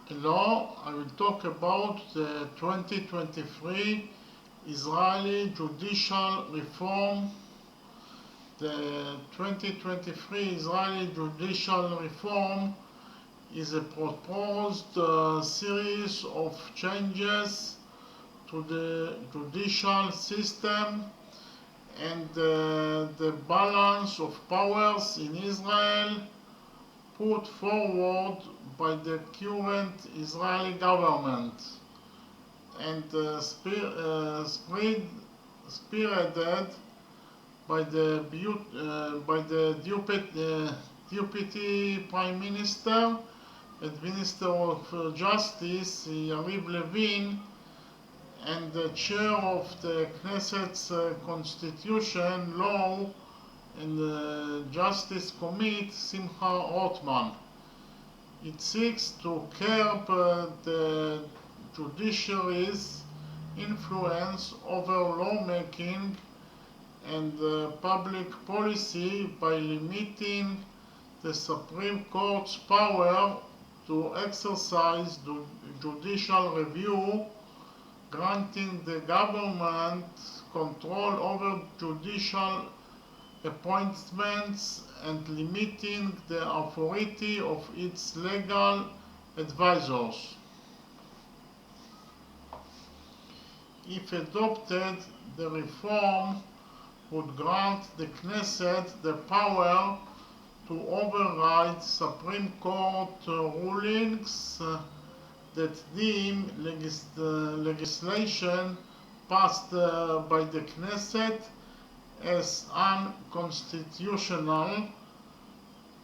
Hello, I will talk about the 2023 Israeli judicial reform. The 2023 Israeli judicial reform is a proposed series of changes to the judicial system and the balance of powers in Israel put forward by the current Israeli government and spearheaded by the deputy prime minister and minister of justice Yariv Levin and the chair of the Knesset's constitution law and the Justice Committee, Simcha Rotman. It seeks to curb the judiciary's influence over lawmaking and public policy by limiting the Supreme Court's power to exercise judicial review, granting the government control over judicial appointments and limiting the authority of its legal advisors. If adopted, the reform would grant the Knesset the power to override Supreme Court rulings that deem legislation passed by the Knesset as unconstitutional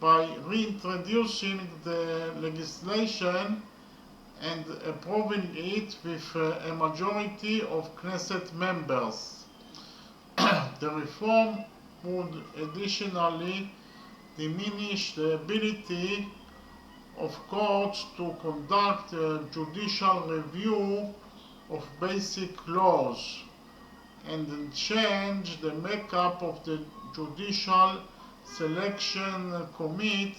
by reintroducing the legislation and approving it with a majority of Knesset members. The reform would additionally diminish the ability of courts to conduct a judicial review of basic laws and change the makeup of the Judicial Selection Committee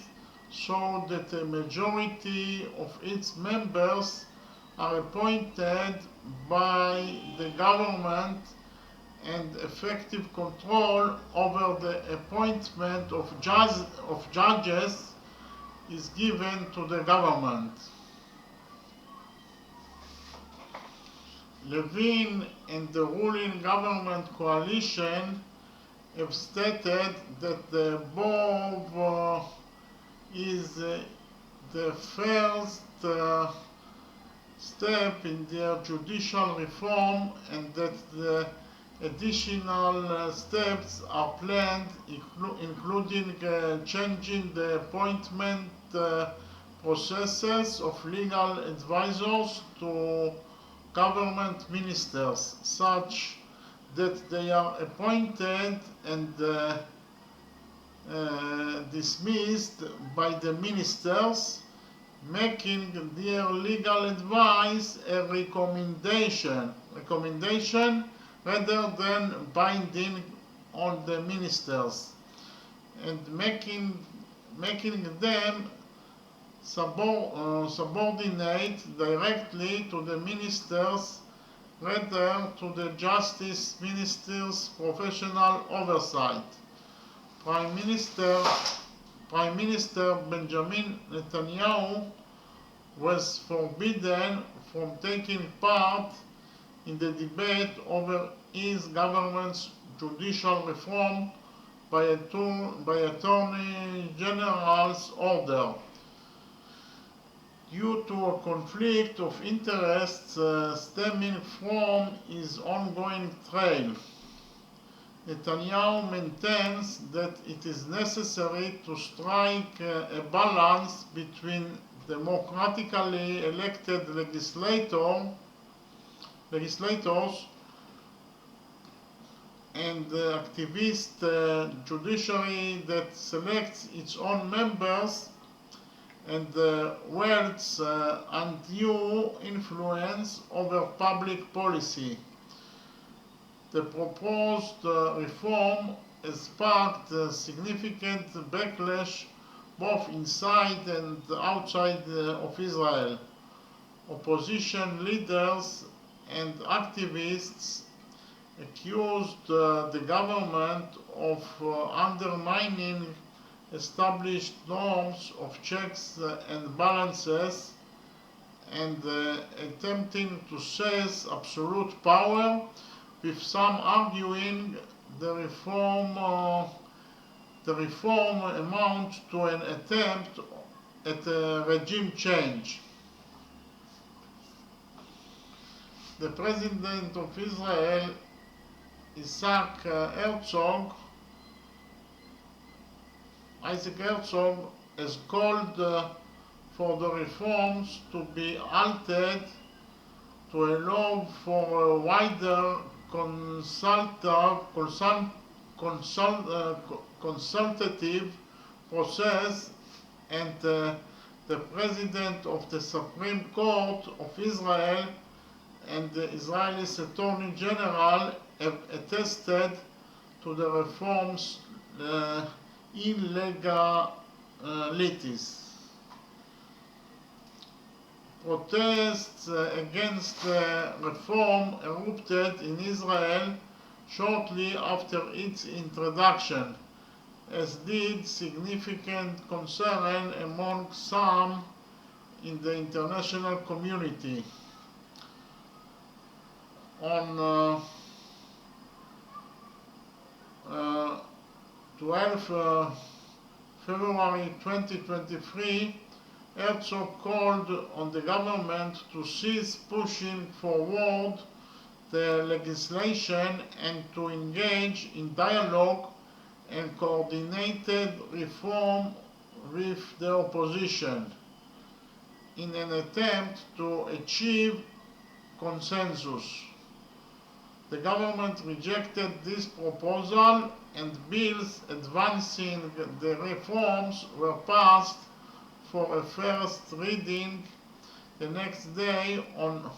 so that a majority of its members are appointed by the government and effective control over the appointment of judges is given to the government. Levin and the ruling government coalition have stated that the above is the first step in their judicial reform and that the additional steps are planned, including changing the appointment processes of legal advisors to government ministers, such that they are appointed and dismissed by the ministers, making their legal advice a recommendation rather than binding on the ministers, and making them subordinate directly to the ministers rather to the justice minister's professional oversight. Prime Minister Benjamin Netanyahu was forbidden from taking part in the debate over his government's judicial reform by Attorney General's order due to a conflict of interests stemming from his ongoing trial. Netanyahu maintains that it is necessary to strike a balance between democratically elected legislators and the activist judiciary that selects its own members and wields undue influence over public policy. The proposed reform has sparked a significant backlash both inside and outside of Israel. opposition leaders and activists accused the government of undermining established norms of checks and balances and attempting to seize absolute power, with some arguing the reform amounts to an attempt at a regime change. The President of Israel, Isaac Herzog, has called for the reforms to be altered to allow for a wider consultative process, and the President of the Supreme Court of Israel and the Israeli Attorney General have attested to the reforms' illegalities. Protests against the reform erupted in Israel shortly after its introduction, as did significant concern among some in the international community. On 12 February 2023, Herzog called on the government to cease pushing forward the legislation and to engage in dialogue and coordinated reform with the opposition in an attempt to achieve consensus. The government rejected this proposal, and bills advancing the reforms were passed for a first reading the next day on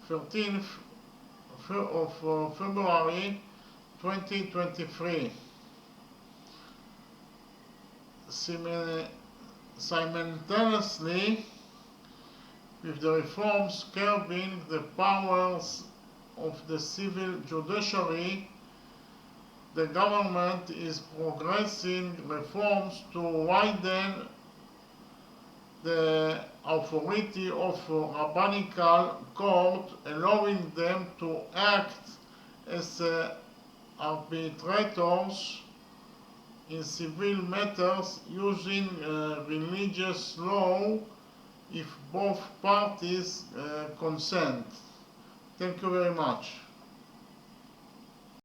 13th of February 2023. Simultaneously with the reforms curbing the powers of the civil judiciary, the government is progressing reforms to widen the authority of rabbinical court, allowing them to act as arbitrators in civil matters using religious law if both parties consent. Thank you very much.